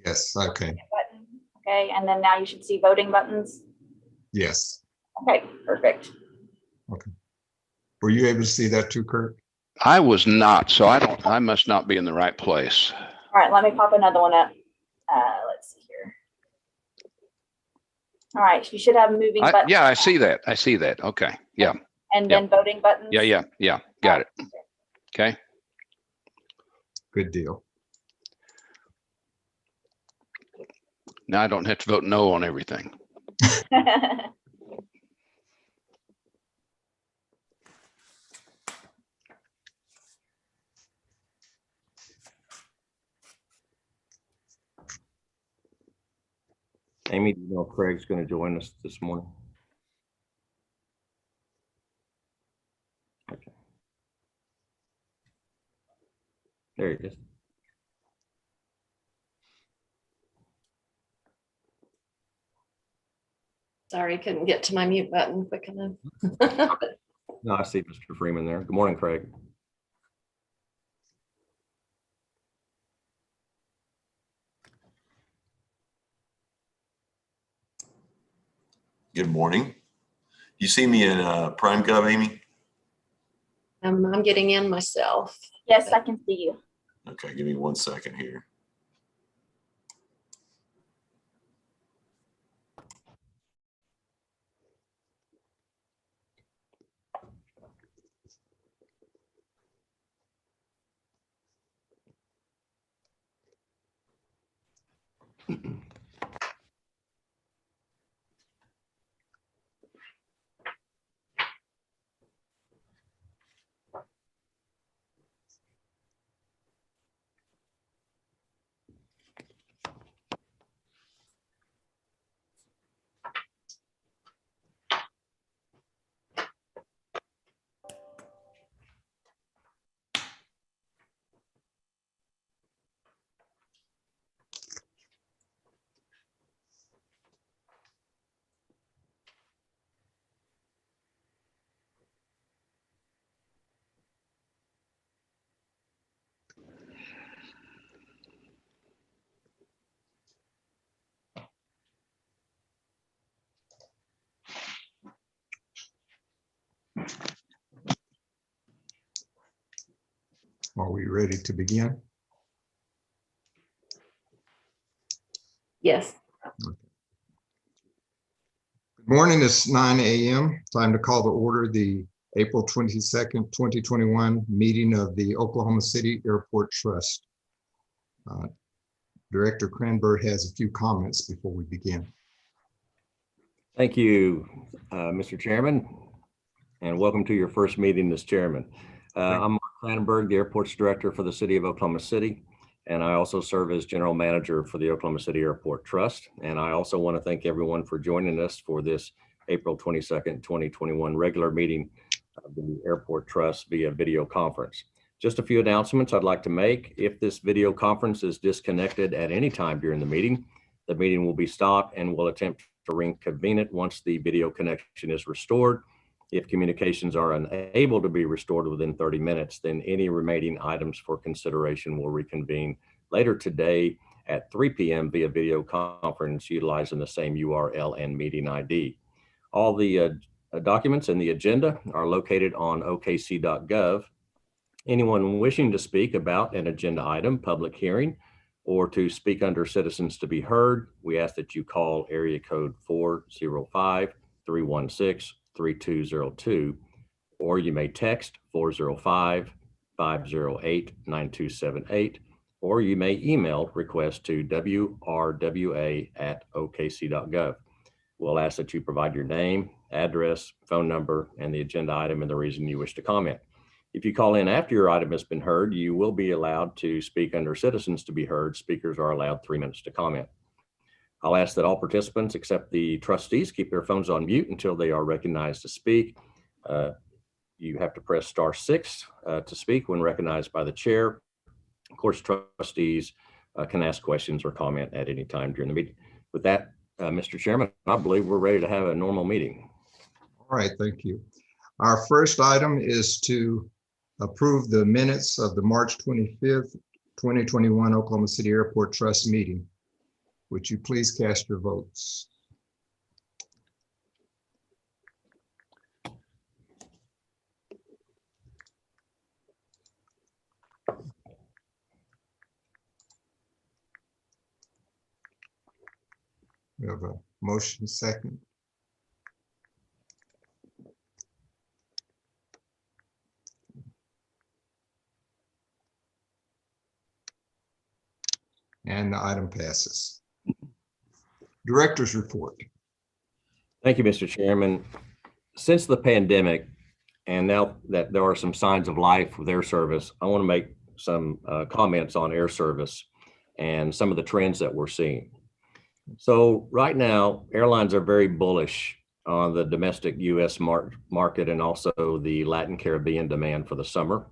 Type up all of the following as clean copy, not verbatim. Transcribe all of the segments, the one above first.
Yes, okay, Button. Okay, and then now you should see voting buttons. yes. Okay, perfect. Were you able to see that too, Kurt? I was not, so I must not be in the right place. All right, let me pop another one up. Let's see here. All right, you should have moving buttons. Yeah, I see that. I see that. Okay. Yeah. And then voting buttons. Yeah. Got it. Okay. Good deal. Now I don't have to vote no on everything. Amy, do you know if Craig's going to join us this morning? Okay. There he is. Sorry, couldn't get to my mute button quick enough. No, I see Mr. Freeman there. Good morning, Craig. Good morning. You see me in Prime Gov, Amy? I'm getting in myself. Yes, I can see you. Okay, give me 1 second here. Are we ready to begin? Yes. Good morning, it's 9 a.m. Time to call to order the April 22nd, 2021 meeting of the Oklahoma City Airport Trust. Director Cranberg has a few comments before we begin. Thank you, Mr. Chairman, and welcome to your first meeting as chairman. I'm Mark Cranberg, the airport's director for the city of Oklahoma City, and I also serve as general manager for the Oklahoma City Airport Trust. And I also want to thank everyone for joining us for this April 22nd, 2021 regular meeting of the Airport Trust via video conference. Just a few announcements I'd like to make. If this video conference is disconnected at any time during the meeting will be stopped and we'll attempt to reconvene it once the video connection is restored. If communications are unable to be restored within 30 minutes, then any remaining items for consideration will reconvene later today at 3 p.m. via video conference utilizing the same URL and meeting ID. All the documents and the agenda are located on okc.gov. Anyone wishing to speak about an agenda item, public hearing, or to speak under citizens to be heard, we ask that you call area code 405-316-3202, or you may text 405-508-9278, or you may email request to wrwa@okc.gov. We'll ask that you provide your name, address, phone number, and the agenda item and the reason you wish to comment. If you call in after your item has been heard, you will be allowed to speak under citizens to be heard. Speakers are allowed 3 minutes to comment. I'll ask that all participants except the trustees keep their phones on mute until they are recognized to speak. You have to press *6 to speak when recognized by the chair. Of course, trustees can ask questions or comment at any time during the meeting. With that, Mr. Chairman, I believe we're ready to have a normal meeting. All right, thank you. Our first item is to approve the minutes of the March 25th, 2021 Oklahoma City Airport Trust meeting. Would you please cast your votes? We have a motion second. And the item passes. Director's report. Thank you, Mr. Chairman. Since the pandemic, and now that there are some signs of life with air service, I want to make some comments on air service and some of the trends that we're seeing. So right now, airlines are very bullish on the domestic U.S. market and also the Latin Caribbean demand for the summer.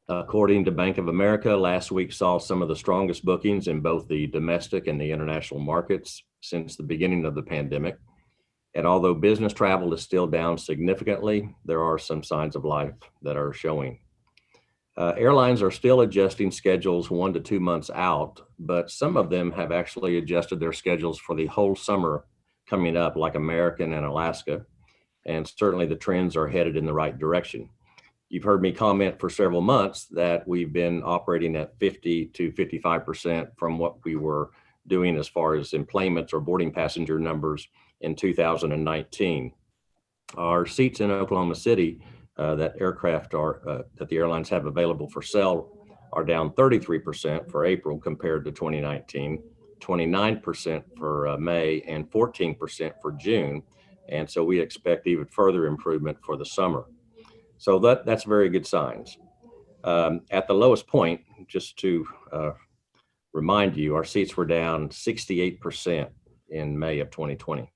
According to Bank of America, last week saw some of the strongest bookings in both the domestic and the international markets since the beginning of the pandemic. And although business travel is still down significantly, there are some signs of life that are showing. Airlines are still adjusting schedules 1 to 2 months out, but some of them have actually adjusted their schedules for the whole summer coming up, like American and Alaska. And certainly the trends are headed in the right direction. You've heard me comment for several months that we've been operating at 50 to 55% from what we were doing as far as enplanements or boarding passenger numbers in 2019. Our seats in Oklahoma City that the airlines have available for sale are down 33% for April compared to 2019, 29% for May, and 14% for June. And so we expect even further improvement for the summer. So that's very good signs. At the lowest point, just to remind you, our seats were down 68% in May of 2020.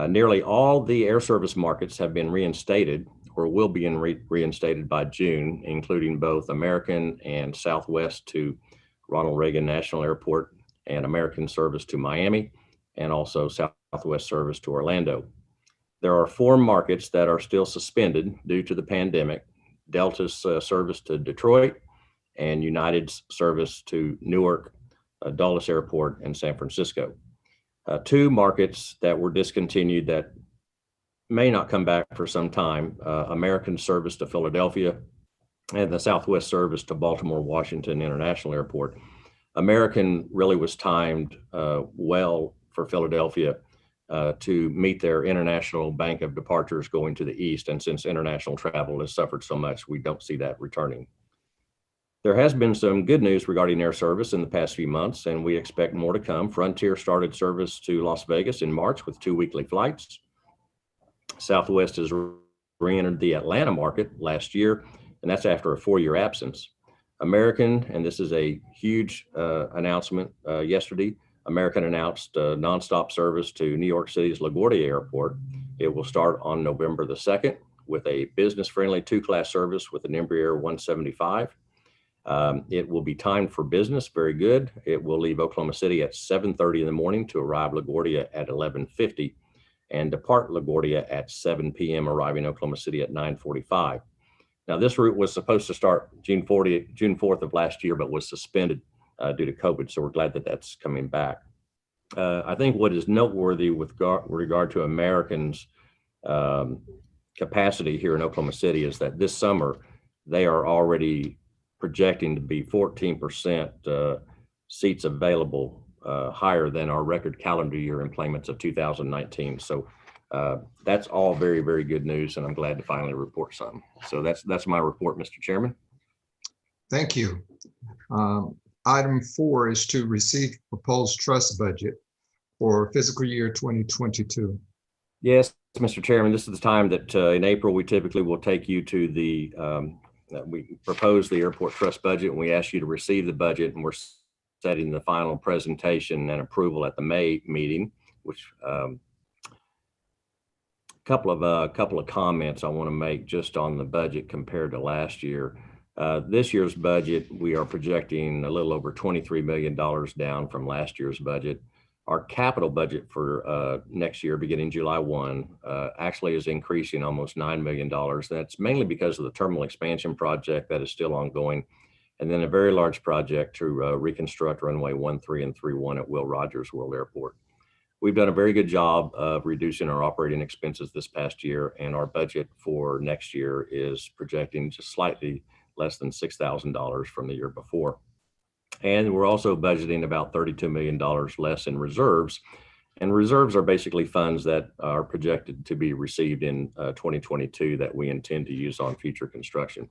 Nearly all the air service markets have been reinstated or will be reinstated by June, including both American and Southwest to Ronald Reagan National Airport and American service to Miami, and also Southwest service to Orlando. There are 4 markets that are still suspended due to the pandemic: Delta's service to Detroit and United's service to Newark, Dulles Airport, and San Francisco. 2 markets that were discontinued that may not come back for some time: American service to Philadelphia and the Southwest service to Baltimore Washington International Airport. American really was timed well for Philadelphia to meet their international bank of departures going to the east. And since international travel has suffered so much, we don't see that returning. There has been some good news regarding air service in the past few months, and we expect more to come. Frontier started service to Las Vegas in March with 2 weekly flights. Southwest has re-entered the Atlanta market last year, and that's after a 4-year absence. American, and this is a huge announcement yesterday, American announced nonstop service to New York City's LaGuardia Airport. It will start on November the 2nd with a business-friendly 2-class service with an Embraer 175. It will be timed for business, very good. It will leave Oklahoma City at 7:30 in the morning to arrive LaGuardia at 11:50 and depart LaGuardia at 7 p.m., arriving Oklahoma City at 9:45. Now, this route was supposed to start June 4th of last year, but was suspended due to COVID. So we're glad that that's coming back. I think what is noteworthy with regard to Americans' capacity here in Oklahoma City is that this summer, they are already projecting to be 14% seats available higher than our record calendar year enplanements of 2019. So that's all very, very good news, and I'm glad to finally report some. So that's my report, Mr. Chairman. Thank you. Item 4 is to receive proposed trust budget for fiscal year 2022. Yes, Mr. Chairman, this is the time that in April, we typically will take you to the, we propose the airport trust budget, and we ask you to receive the budget, and we're setting the final presentation and approval at the May meeting, which couple of comments I want to make just on the budget compared to last year. This year's budget, we are projecting a little over $23 million down from last year's budget. Our capital budget for next year, beginning July 1, actually is increasing almost $9 million. That's mainly because of the terminal expansion project that is still ongoing, and then a very large project to reconstruct runway 13 and 31 at Will Rogers World Airport. We've done a very good job of reducing our operating expenses this past year, and our budget for next year is projecting just slightly less than $6,000 from the year before. And we're also budgeting about $32 million less in reserves. And reserves are basically funds that are projected to be received in 2022 that we intend to use on future construction.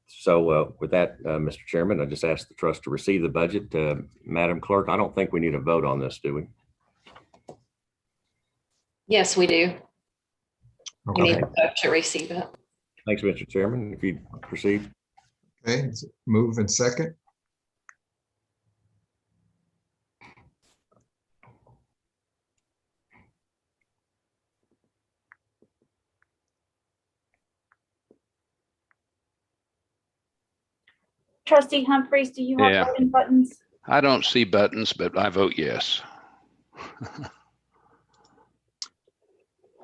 So with that, Mr. Chairman, I just ask the trust to receive the budget. Madam Clerk, I don't think we need a vote on this, do we? Yes, we do. We need Okay, to vote to receive it. Thanks, Mr. Chairman. If you proceed. okay, move and second. Trustee Humphries, do you Yeah. have voting buttons? I don't see buttons, but I vote yes.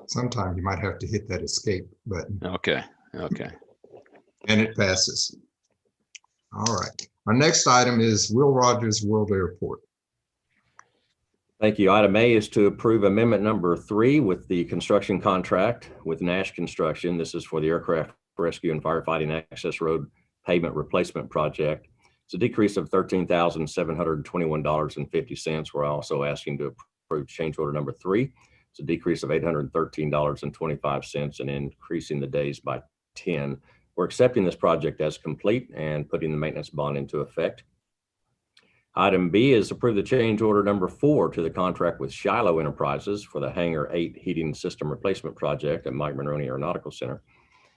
Sometime you might have to hit that escape button, Okay, okay. and it passes. All right, our next item is Will Rogers World Airport. Thank you. Item A is to approve amendment number 3 with the construction contract with Nash Construction. This is for the Aircraft Rescue and Firefighting Access Road Pavement Replacement Project. It's a decrease of $13,721.50. We're also asking to approve change order number 3. It's a decrease of $813.25 and increasing the days by 10. We're accepting this project as complete and putting the maintenance bond into effect. Item B is approve the change order number 4 to the contract with Shiloh Enterprises for the Hangar 8 heating system replacement project at Mike Monroney Aeronautical Center.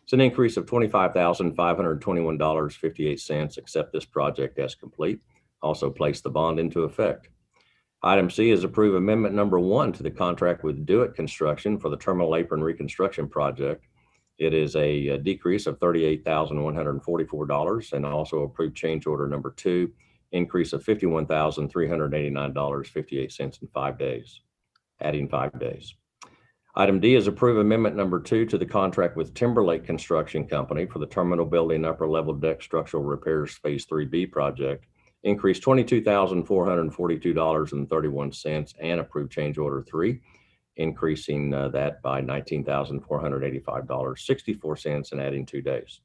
It's an increase of $25,521.58. Accept this project as complete. Also place the bond into effect. Item C is approve amendment number 1 to the contract with Do-It Construction for the Terminal Apron Reconstruction Project. It is a decrease of $38,144, and also approve change order number 2, increase of $51,389.58 in 5 days, adding 5 days. Item D is approve amendment number 2 to the contract with Timberlake Construction Company for the terminal building upper level deck structural repairs phase 3B project. Increase $22,442.31 and approve change order 3, increasing that by $19,485.64 and adding 2 days.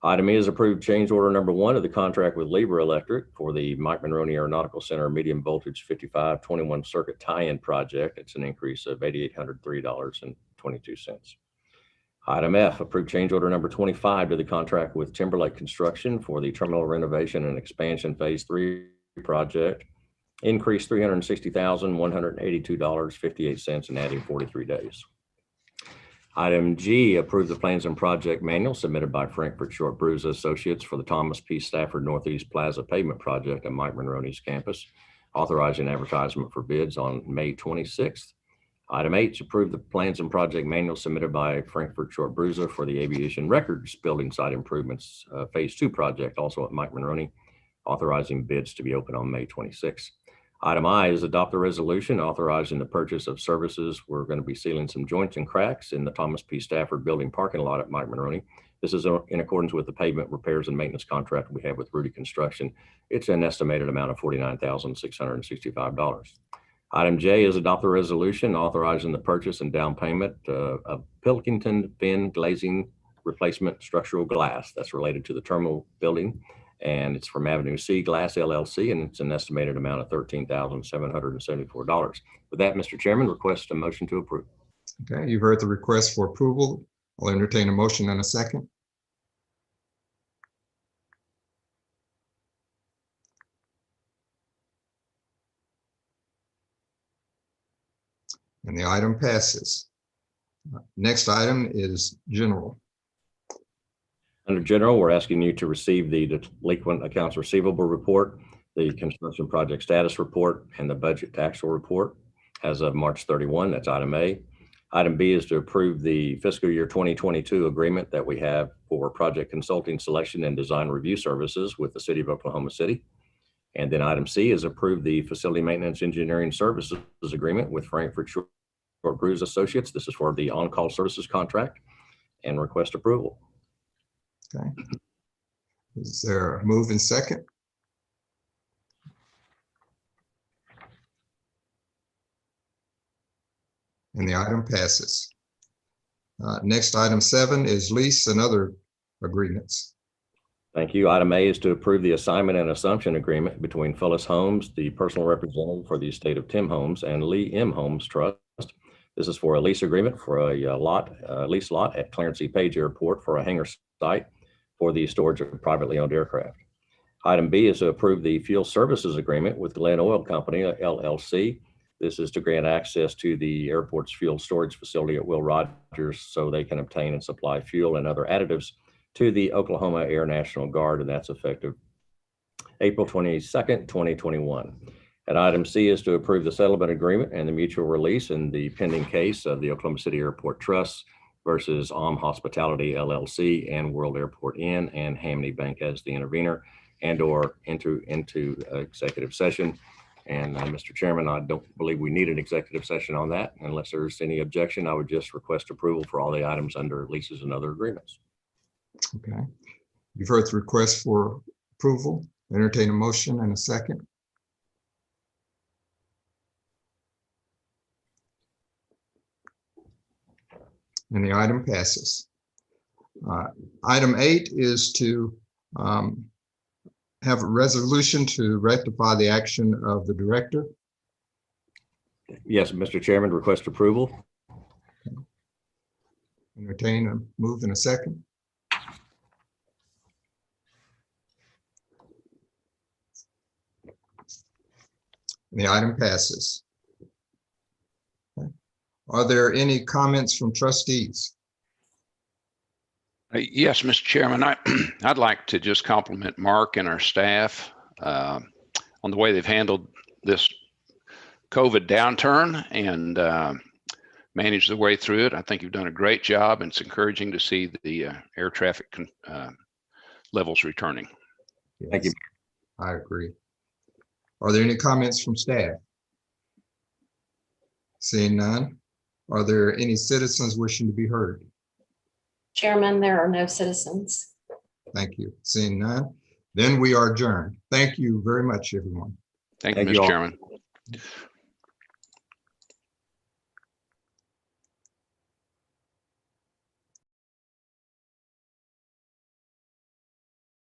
Item E is approved change order number 1 of the contract with Libra Electric for the Mike Monroney Aeronautical Center medium voltage 5521 circuit tie-in project. It's an increase of $8,803.22. Item F, approved change order number 25 to the contract with Timberlake Construction for the terminal renovation and expansion phase 3 project. Increase $360,182.58 and adding 43 days. Item G, approve the plans and project manual submitted by Frankfurt Short Bruza Associates for the Thomas P. Stafford Northeast Plaza Pavement Project at Mike Monroney's campus, authorizing advertisement for bids on May 26th. Item H, approve the plans and project manual submitted by Frankfurt Short Bruza for the Aviation Records Building Site Improvements Phase 2 project, also at Mike Monroney, authorizing bids to be open on May 26th. Item I is adopt a resolution authorizing the purchase of services. We're going to be sealing some joints and cracks in the Thomas P. Stafford building parking lot at Mike Monroney. This is in accordance with the pavement repairs and maintenance contract we have with Rudy Construction. It's an estimated amount of $49,665. Item J is adopt a resolution authorizing the purchase and down payment of Pilkington fin glazing replacement structural glass that's related to the terminal building. And it's from Avenue C Glass LLC, and it's an estimated amount of $13,774. With that, Mr. Chairman, request a motion to approve. Okay, you've heard the request for approval. I'll entertain a motion in a second. And the item passes. Next item is general. Under general, we're asking you to receive the delinquent accounts receivable report, the construction project status report, and the budget taxable report as of March 31. That's item A. Item B is to approve the fiscal year 2022 agreement that we have for project consulting selection and design review services with the city of Oklahoma City. And then item C is approve the facility maintenance engineering services agreement with Frankfurt Short Bruza Associates. This is for the on-call services contract, and request approval. Okay. Is there a move and second? And the item passes. Next, item 7 is lease and other agreements. Thank you. Item A is to approve the assignment and assumption agreement between Phyllis Holmes, the personal representative for the estate of Tim Holmes, and Lee M. Holmes Trust. This is for a lease agreement for a lease lot at Clarence E. Page Airport for a hangar site for the storage of privately owned aircraft. Item B is to approve the fuel services agreement with Glen Oil Company, LLC. This is to grant access to the airport's fuel storage facility at Will Rogers so they can obtain and supply fuel and other additives to the Oklahoma Air National Guard, and that's effective April 22nd, 2021. And item C is to approve the settlement agreement and the mutual release in the pending case of the Oklahoma City Airport Trust versus Hospitality LLC and World Airport Inn and Hamney Bank as the intervener, and or into executive session. And Mr. Chairman, I don't believe we need an executive session on that. Unless there's any objection, I would just request approval for all the items under leases and other agreements. Okay. You've heard the request for approval. Entertain a motion and a second. And the item passes. Item 8 is to have a resolution to rectify the action of the director. Yes, Mr. Chairman, request approval. Entertain a move in a second. And the item passes. Okay. Are there any comments from trustees? Yes, Mr. Chairman, I'd like to just compliment Mark and our staff on the way they've handled this COVID downturn and managed the way through it. I think you've done a great job, and it's encouraging to see the air traffic levels returning. Thank you. Yes, I agree. Are there any comments from staff? Seeing none, are there any citizens wishing to be heard? Chairman, there are no citizens. Thank you. Seeing none, then we are adjourned. Thank you very much, everyone. Thank you, Thank you Mr. all. Chairman.